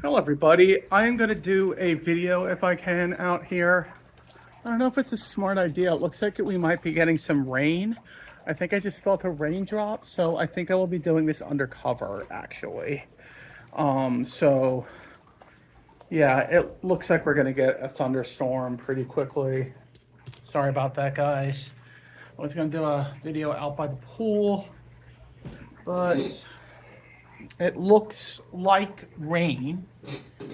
Hello everybody, I am going to do a video if I can out here. I don't know if it's a smart idea. It looks like we might be getting some rain. I think I just felt a raindrop, so I think I will be doing this undercover actually. So yeah, it looks like we're going to get a thunderstorm pretty quickly. Sorry about that, guys. I was going to do a video out by the pool, but it looks like rain.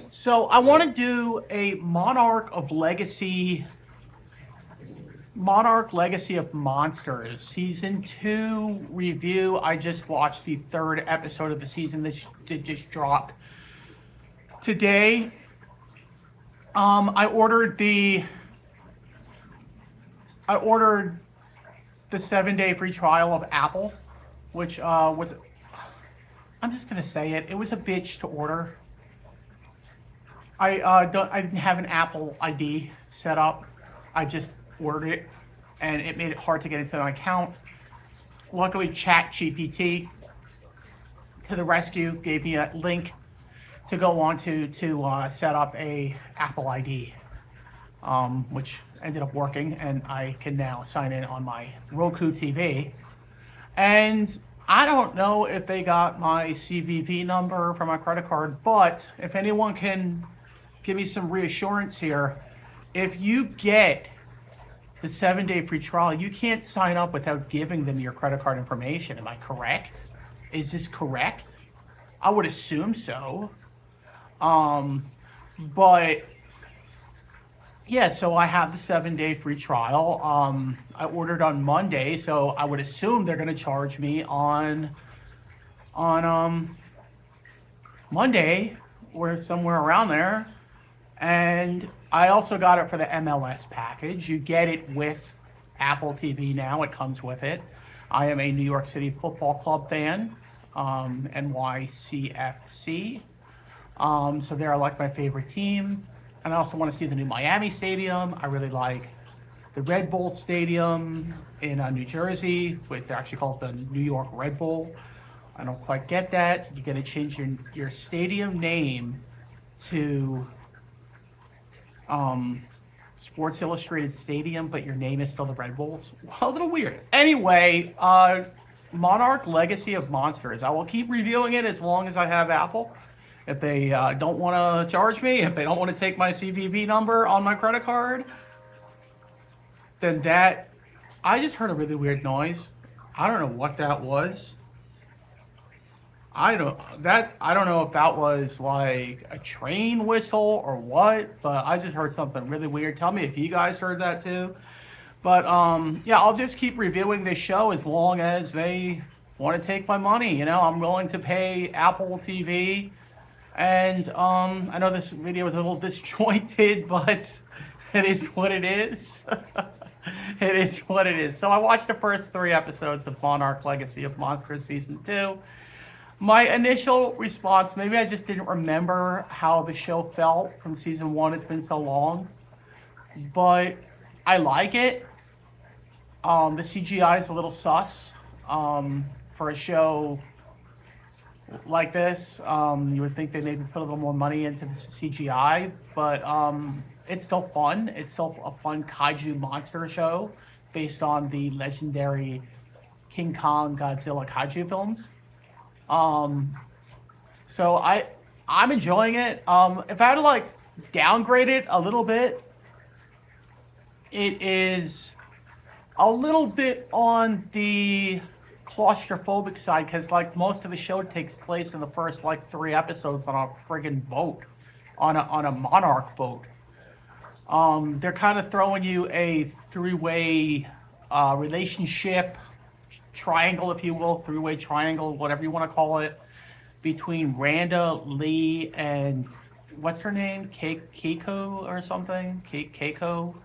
So I want to do a Monarch Legacy of Monsters Season 2 review. I just watched the third episode of the season that just dropped today. I ordered the 7-day free trial of Apple, which was, I'm just gonna say it was a bitch to order. I didn't have an Apple ID set up. I just ordered it, and it made it hard to get into my account. Luckily, ChatGPT to the rescue gave me a link to go on to set up a Apple ID, which ended up working, and I can now sign in on my Roku TV. And I don't know if they got my CVV number for my credit card, but if anyone can give me some reassurance here, if you get the 7-day free trial, you can't sign up without giving them your credit card information. Am I correct? Is this correct? I would assume so. But yeah, so I have the 7-day free trial. I ordered on Monday, so I would assume they're gonna charge me on Monday or somewhere around there. And I also got it for the MLS package. You get it with Apple TV now. It comes with it. I am a New York City Football Club fan, NYCFC. So they're like my favorite team. And I also want to see the new Miami Stadium. I really like the Red Bull Stadium in New Jersey. They're actually called the New York Red Bull. I don't quite get that. You got to change your stadium name to Sports Illustrated Stadium, but your name is still the Red Bulls. Well, a little weird. Anyway, Monarch Legacy of Monsters. I will keep reviewing it as long as I have Apple. If they don't want to charge me, if they don't want to take my CVV number on my credit card, then I just heard a really weird noise. I don't know what that was. I don't know if that was like a train whistle or what, but I just heard something really weird. Tell me if you guys heard that too. But yeah, I'll just keep reviewing this show as long as they want to take my money. You know, I'm willing to pay Apple TV. And I know this video is a little disjointed, but it is what it is. It is what it is. So I watched the first 3 episodes of Monarch Legacy of Monsters Season 2. My initial response, maybe I just didn't remember how the show felt from Season 1. It's been so long. But I like it. The CGI is a little sus for a show like this. You would think they maybe put a little more money into the CGI, but it's still fun. It's still a fun kaiju monster show based on the legendary King Kong Godzilla kaiju films. So I'm enjoying it. If I had to like downgrade it a little bit, it is a little bit on the claustrophobic side, because like most of the show takes place in the first like 3 episodes on a friggin' boat, on a Monarch boat. They're kind of throwing you a 3-way relationship triangle, if you will, 3-way triangle, whatever you want to call it, between Randa, Lee, and what's her name, Keiko or something, Keiko,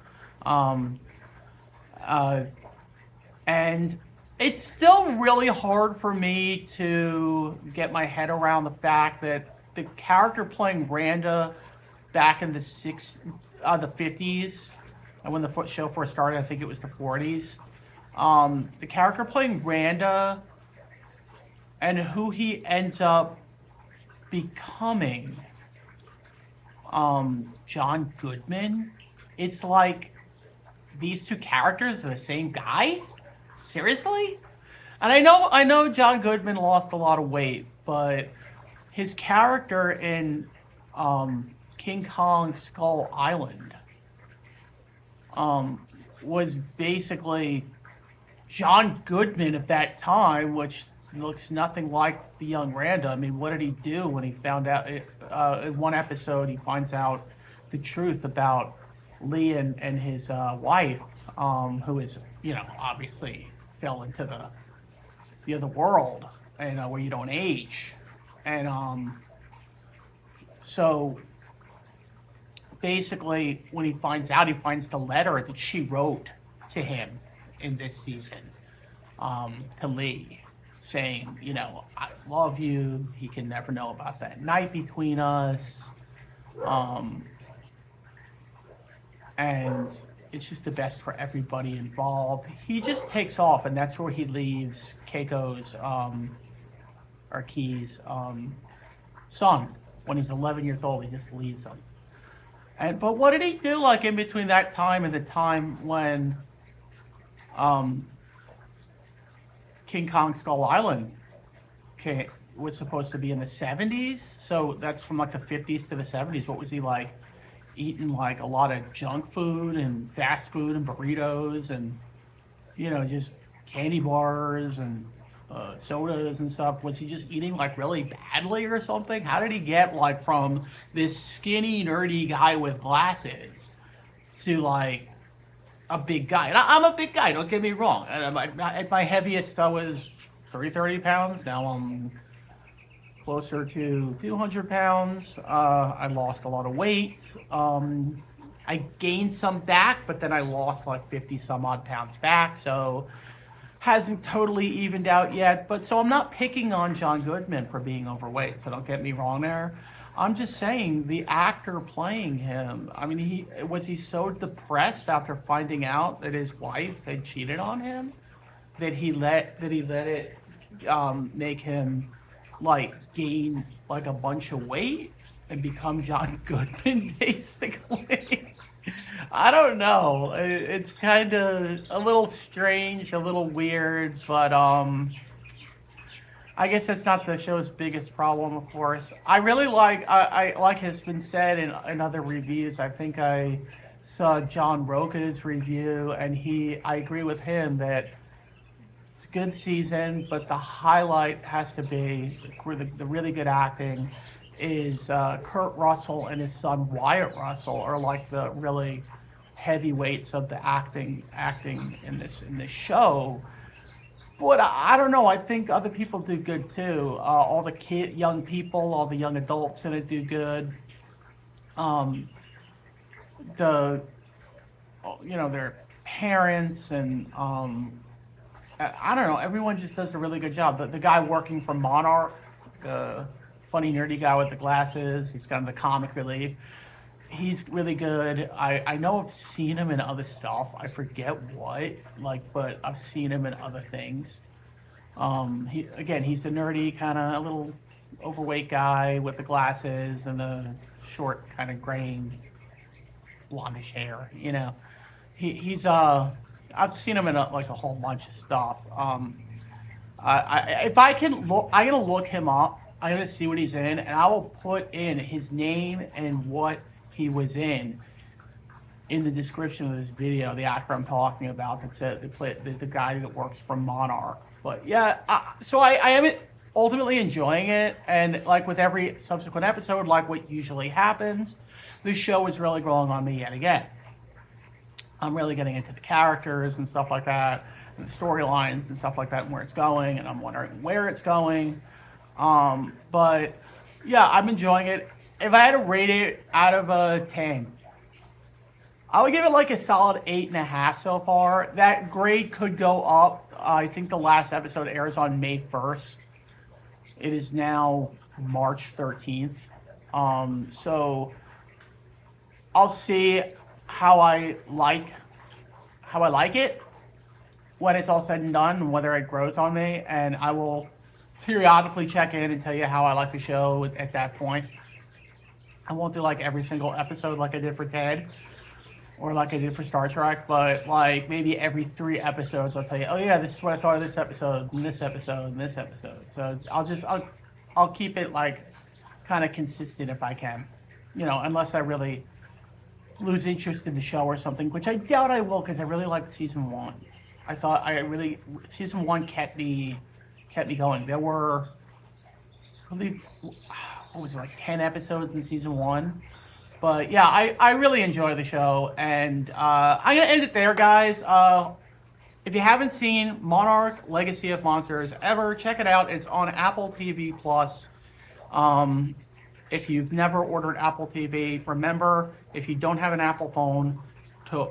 and it's still really hard for me to get my head around the fact that the character playing Randa back in the 50s, and when the show first started, I think it was the 40s. The character playing Randa and who he ends up becoming John Goodman. It's like these two characters are the same guy? Seriously? And I know John Goodman lost a lot of weight, but his character in King Kong Skull Island um, was basically John Goodman at that time, which looks nothing like the young Randa. I mean, what did he do when he found out? In one episode, he finds out the truth about Lee and his wife, who is, obviously fell into the other world, and where you don't age. And so basically, when he finds out, he finds the letter that she wrote to him in this season, to Lee, saying, I love you. He can never know about that night between us. Um, and it's just the best for everybody involved. He just takes off, and that's where he leaves Keiko's, or Key's, son. When he's 11 years old, he just leaves him. But what did he do, like, in between that time and the time when um, King Kong Skull Island was supposed to be in the 70s? So that's from like the 50s to the 70s. What was he like? Eating like a lot of junk food and fast food and burritos and just candy bars and sodas and stuff. Was he just eating like really badly or something? How did he get like from this skinny nerdy guy with glasses to like a big guy? And I'm a big guy, don't get me wrong. And at my heaviest I was 330 pounds. Now I'm closer to 200 pounds. I lost a lot of weight. I gained some back, but then I lost like 50 some odd pounds back. So hasn't totally evened out yet. But so I'm not picking on John Goodman for being overweight. So don't get me wrong there. I'm just saying the actor playing him. I mean, he so depressed after finding out that his wife had cheated on him that he let it make him like gain like a bunch of weight and become John Goodman, basically. I don't know. It's kind of a little strange, a little weird, but I guess that's not the show's biggest problem, of course. I really I like has been said in other reviews. I think I saw John Roca's review, and I agree with him that it's a good season, but the highlight has to be the really good acting is Kurt Russell and his son Wyatt Russell are like the really heavyweights of the acting in this show. But I don't know. I think other people do good too. All the young people, all the young adults in it do good. The their parents and I don't know. Everyone just does a really good job. The guy working for Monarch, the funny nerdy guy with the glasses, he's kind of the comic relief. He's really good. I know I've seen him in other stuff. I forget what, but I've seen him in other things. He's the nerdy kind of a little overweight guy with the glasses and the short kind of graying blondish hair. He's I've seen him in a whole bunch of stuff. If I can look, I'm gonna look him up. I'm gonna see what he's in, and I will put in his name and what he was in the description of this video. The actor I'm talking about, the guy that works for Monarch. But yeah, so I am ultimately enjoying it, and like with every subsequent episode, like what usually happens, this show is really growing on me yet again. I'm really getting into the characters and stuff like that, and the storylines and stuff like that, and where it's going, and I'm wondering where it's going. But yeah, I'm enjoying it. If I had to rate it out of a 10, I would give it like a solid 8.5 so far. That grade could go up. I think the last episode airs on May 1st. It is now March 13th. So I'll see how I like it when it's all said and done, whether it grows on me, and I will periodically check in and tell you how I like the show at that point. I won't do like every single episode like I did for Ted or like I did for Star Trek, but like maybe every 3 episodes I'll tell you, oh yeah, this is what I thought of this episode, and this episode, and this episode. So I'll keep it like kind of consistent if I can, unless I really lose interest in the show or something, which I doubt I will because I really liked season one. I thought season one kept me going. There were, I believe, what was it, like 10 episodes in season one. But yeah, I really enjoy the show, and I'm gonna end it there, guys. If you haven't seen Monarch: Legacy of Monsters ever, check it out. It's on Apple TV Plus. If you've never ordered Apple TV, remember, if you don't have an Apple phone, to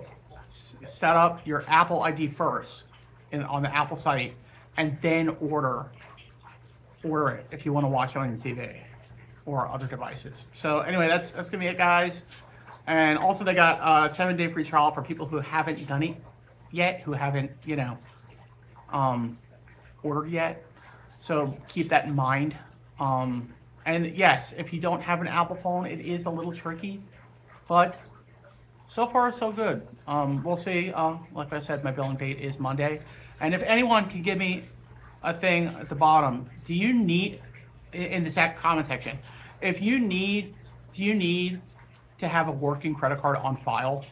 set up your Apple ID first on the Apple site, and then order it if you want to watch it on your TV or other devices. So anyway, that's gonna be it, guys. And also, they got a 7-day free trial for people who haven't done it yet, who haven't ordered yet. So keep that in mind. And yes, if you don't have an Apple phone, it is a little tricky, but so far so good. We'll see. Like I said, my billing date is Monday, and if anyone can give me a thing at the bottom, do you need in the comment section? Do you need to have a working credit card on file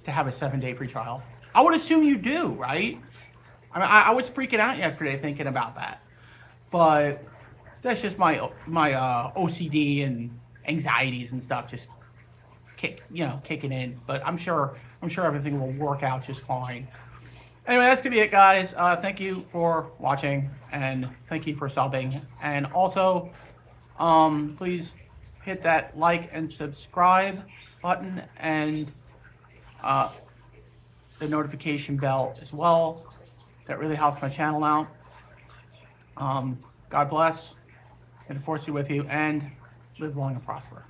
to have a 7-day free trial? I would assume you do, right? I mean, I was freaking out yesterday thinking about that, but that's just my OCD and anxieties and stuff just kicking in. But I'm sure everything will work out just fine. Anyway, that's gonna be it, guys. Thank you for watching, and thank you for subbing. And also, please hit that like and subscribe button and the notification bell as well. That really helps my channel out. God bless, and the force be with you, and live long and prosper.